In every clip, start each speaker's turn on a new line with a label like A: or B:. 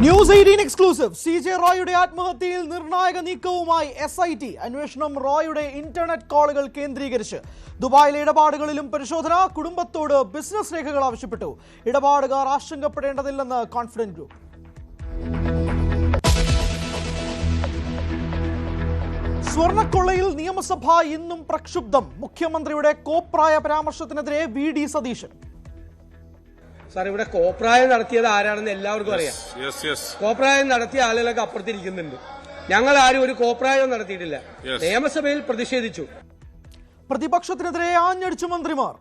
A: News 18 exclusive. CJ റോയുടെ ആത്മഹത്യയിൽ നിർണായക നീക്കവുമായി SIT അന്വേഷണം. റോയുടെ internet കോളുകൾ കേന്ദ്രീകരിച്ച് ദുബായിലെ ഇടപാടുകളിലും പരിശോധന. കുടുംബത്തോട് ബിസിനസ് രേഖകൾ ആവശ്യപ്പെട്ടു. ഇടപാടുകാർ ആശങ്കപ്പെടേണ്ടതില്ലെന്ന് കോൺഫിഡന്റ് ഗ്രൂപ്പ്. സ്വർണ്ണക്കൊള്ളയിൽ നിയമസഭ ഇന്നും പ്രക്ഷുബ്ധം. മുഖ്യമന്ത്രിയുടെ കോപ്രായ പരാമർശത്തിനെതിരെ VD സതീശൻ.
B: സാർ, ഇവിടെ കോപ്രായം നടത്തിയത് ആരാണെന്ന് എല്ലാവർക്കും അറിയാം. കോപ്രായം നടത്തിയ ആളുകളൊക്കെ അപ്പുറത്തിരിക്കുന്നുണ്ട്. ഞങ്ങൾ ആരും ഒരു കോപ്രായവും നടത്തിയിട്ടില്ല. നിയമസഭയിൽ പ്രതിഷേധിച്ചു.
A: പ്രതിപക്ഷത്തിനെതിരെ ആഞ്ഞടിച്ചു മന്ത്രിമാർ.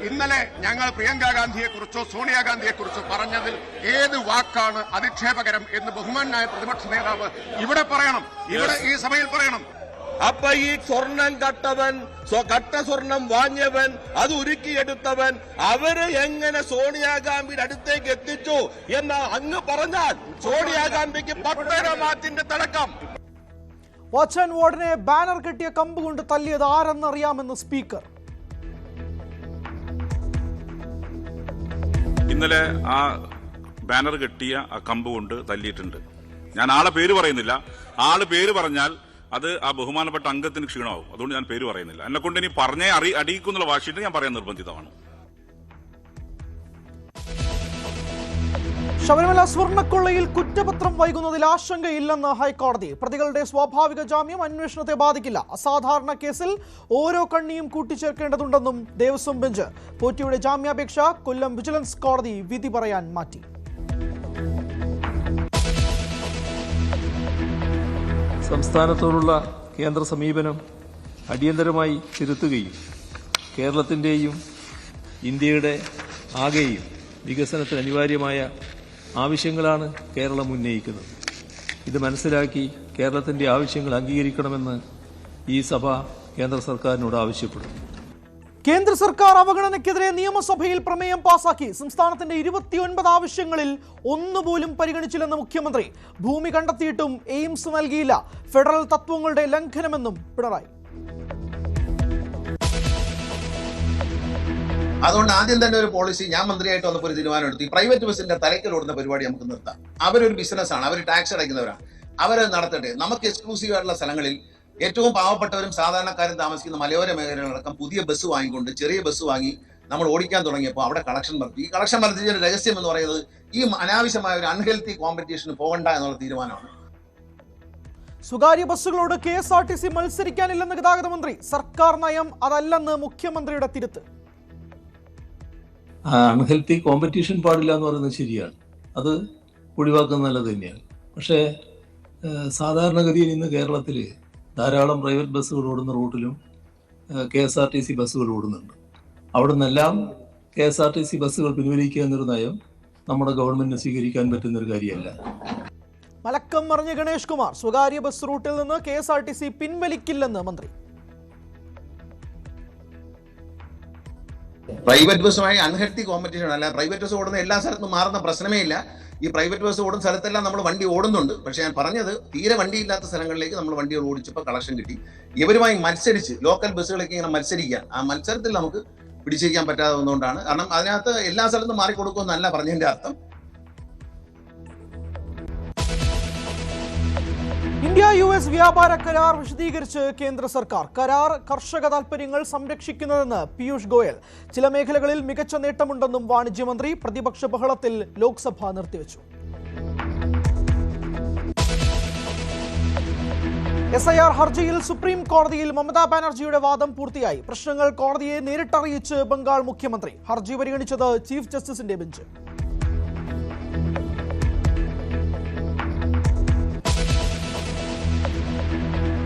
C: ഇന്നലെ ഞങ്ങൾ പ്രിയങ്ക ഗാന്ധിയെക്കുറിച്ചോ സോണിയാഗാന്ധിയെക്കുറിച്ചോ പറഞ്ഞതിൽ ഏത് വാക്കാണ് അധിക്ഷേപകരം എന്ന് ബഹുമാനായ പ്രതിപക്ഷ നേതാവ് ഇവിടെ പറയണം, ഇവിടെ ഈ സഭയിൽ പറയണം.
D: അപ്പൊ ഈ സ്വർണം കട്ടവൻ, കട്ട സ്വർണം വാങ്ങിയവൻ, അത് ഉരുക്കിയെടുത്തവൻ, അവര് എങ്ങനെ സോണിയാഗാന്ധിയുടെ അടുത്തേക്ക് എത്തിച്ചു എന്ന് അങ്ങ് പറഞ്ഞാൽ സോണിയാഗാന്ധിക്ക് പട്ടണമാറ്റിന്റെ തുടക്കം.
A: വാച്ച് ആൻഡ് വാർഡിനെ ബാനർ കെട്ടിയ കമ്പ് കൊണ്ട് തല്ലിയത് ആരെന്നറിയാമെന്ന് സ്പീക്കർ.
E: ഇന്നലെ ആ ബാനർ കെട്ടിയ ആ കമ്പ് കൊണ്ട് തല്ലിയിട്ടുണ്ട്. ഞാൻ ആളെ പേര് പറയുന്നില്ല. ആള് പേര് പറഞ്ഞാൽ അത് ആ ബഹുമാനപ്പെട്ട അംഗത്തിന് ക്ഷീണമാവും. അതുകൊണ്ട് ഞാൻ പേര് പറയുന്നില്ല. എന്നെ കൊണ്ട് ഇനി പറഞ്ഞേ അടിയിക്കുന്നുള്ള വാശിയിട്ട് ഞാൻ പറയാൻ നിർബന്ധിതമാണ്.
A: ശബരിമല സ്വർണ്ണക്കൊള്ളയിൽ കുറ്റപത്രം വൈകുന്നതിൽ ആശങ്കയില്ലെന്ന് ഹൈക്കോടതി. പ്രതികളുടെ സ്വാഭാവിക ജാമ്യം അന്വേഷണത്തെ ബാധിക്കില്ല. അസാധാരണ കേസിൽ ഓരോ കണ്ണിയും കൂട്ടിച്ചേർക്കേണ്ടതുണ്ടെന്നും ദേവസ്വം ബെഞ്ച്. പോറ്റിയുടെ ജാമ്യാപേക്ഷ കൊല്ലം വിജിലൻസ് കോടതി വിധി പറയാൻ മാറ്റി.
F: സംസ്ഥാനത്തോടുള്ള കേന്ദ്ര സമീപനം അടിയന്തരമായി തിരുത്തുകയും കേരളത്തിൻ്റെയും ഇന്ത്യയുടെ ആകെയും വികസനത്തിന് അനിവാര്യമായ ആവശ്യങ്ങളാണ് കേരളം ഉന്നയിക്കുന്നത്. ഇത് മനസ്സിലാക്കി കേരളത്തിൻ്റെ ആവശ്യങ്ങൾ അംഗീകരിക്കണമെന്ന് ഈ സഭ കേന്ദ്ര സർക്കാരിനോട് ആവശ്യപ്പെടുന്നു.
A: കേന്ദ്ര സർക്കാർ അവഗണനയ്ക്കെതിരെ നിയമസഭയിൽ പ്രമേയം പാസാക്കി. സംസ്ഥാനത്തിന്റെ 29 ആവശ്യങ്ങളിൽ ഒന്നുപോലും പരിഗണിച്ചില്ലെന്ന് മുഖ്യമന്ത്രി. ഭൂമി കണ്ടെത്തിയിട്ടും എയിംസ് നൽകിയില്ല. ഫെഡറൽ തത്വങ്ങളുടെ ലംഘനമെന്നും പിണറായി.
G: അതുകൊണ്ട് ആദ്യം തന്നെ ഒരു പോളിസി, ഞാൻ മന്ത്രിയായിട്ട് വന്നപ്പോൾ ഒരു തീരുമാനം എടുത്തു. പ്രൈവറ്റ് ബസ്സിന്റെ തലയ്ക്കലോടുന്ന പരിപാടി നമുക്ക് നിർത്താം. അവരൊരു ബിസിനസ്സാണ്, അവർ ടാക്സ് അടയ്ക്കുന്നവരാണ്, അവരത് നടത്തട്ടെ. നമുക്ക് എക്സ്ക്ലൂസീവ് ആയിട്ടുള്ള സ്ഥലങ്ങളിൽ ഏറ്റവും പാവപ്പെട്ടവരും സാധാരണക്കാരും താമസിക്കുന്ന മലയോര മേഖലകളടക്കം പുതിയ ബസ് വാങ്ങിക്കൊണ്ട്, ചെറിയ ബസ് വാങ്ങി നമ്മൾ ഓടിക്കാൻ തുടങ്ങിയപ്പോൾ അവിടെ കളക്ഷൻ വർദ്ധിച്ചു. ഈ കളക്ഷൻ വർദ്ധിച്ചതിന്റെ രഹസ്യം എന്ന് പറയുന്നത് ഈ അനാവശ്യമായ ഒരു അൺഹെൽത്തി കോമ്പറ്റീഷന് പോകണ്ട എന്നുള്ള തീരുമാനമാണ്.
A: സ്വകാര്യ ബസ്സുകളോട് KSRTC മത്സരിക്കാനില്ലെന്ന് ഗതാഗത മന്ത്രി. സർക്കാർ നയം അതല്ലെന്ന് മുഖ്യമന്ത്രിയുടെ തിരുത്ത്.
F: അൺഹെൽത്തി കോമ്പറ്റീഷൻ പാടില്ല എന്ന് പറയുന്നത് ശരിയാണ്. അത് ഒഴിവാക്കുന്നത് നല്ലത് തന്നെയാണ്. പക്ഷേ സാധാരണഗതിയിൽ ഇന്ന് കേരളത്തിൽ ധാരാളം പ്രൈവറ്റ് ബസ്സുകൾ ഓടുന്ന റൂട്ടിലും KSRTC ബസ്സുകൾ ഓടുന്നുണ്ട്. അവിടെ നിന്നെല്ലാം KSRTC ബസ്സുകൾ പിൻവലിക്കുക എന്നൊരു നയം നമ്മുടെ ഗവൺമെന്റിന് സ്വീകരിക്കാൻ പറ്റുന്നൊരു കാര്യമല്ല.
A: മലക്കം മറിഞ്ഞ ഗണേഷ് കുമാർ. സ്വകാര്യ ബസ് റൂട്ടിൽ നിന്ന് KSRTC പിൻവലിക്കില്ലെന്ന് മന്ത്രി.
G: പ്രൈവറ്റ് ബസ്സുമായി അൺഹെൽത്തി കോമ്പറ്റീഷൻ അല്ല. പ്രൈവറ്റ് ബസ് ഓടുന്ന എല്ലാ സ്ഥലത്തും മാറുന്ന പ്രശ്നമേ ഇല്ല. ഈ പ്രൈവറ്റ് ബസ് ഓടുന്ന സ്ഥലത്തെല്ലാം നമ്മൾ വണ്ടി ഓടുന്നുണ്ട്. പക്ഷെ ഞാൻ പറഞ്ഞത് തീരെ വണ്ടിയില്ലാത്ത സ്ഥലങ്ങളിലേക്ക് നമ്മൾ വണ്ടികൾ ഓടിച്ചപ്പോൾ കളക്ഷൻ കിട്ടി. ഇവരുമായി മത്സരിച്ച് ലോക്കൽ ബസ്സുകളൊക്കെ ഇങ്ങനെ മത്സരിക്കാൻ, ആ മത്സരത്തിൽ നമുക്ക് പിടിച്ചിരിക്കാൻ പറ്റാതെ വന്നുകൊണ്ടാണ്. കാരണം അതിനകത്ത് എല്ലാ സ്ഥലത്തും മാറിക്കൊടുക്കുമെന്നല്ല പറഞ്ഞതിന്റെ അർത്ഥം.
A: ഇന്ത്യ-US വ്യാപാര കരാർ വിശദീകരിച്ച് കേന്ദ്ര സർക്കാർ. കരാർ കർഷക താൽപര്യങ്ങൾ സംരക്ഷിക്കുന്നതെന്ന് പീയൂഷ് ഗോയൽ. ചില മേഖലകളിൽ മികച്ച നേട്ടമുണ്ടെന്നും വാണിജ്യമന്ത്രി. പ്രതിപക്ഷ ബഹളത്തിൽ ലോക്സഭ നിർത്തിവെച്ചു. SIR ഹർജിയിൽ സുപ്രീം കോടതിയിൽ മമതാ ബാനർജിയുടെ വാദം പൂർത്തിയായി. പ്രശ്നങ്ങൾ കോടതിയെ നേരിട്ടറിയിച്ച് ബംഗാൾ മുഖ്യമന്ത്രി. ഹർജി പരിഗണിച്ചത് ചീഫ് ജസ്റ്റിസിന്റെ ബെഞ്ച്.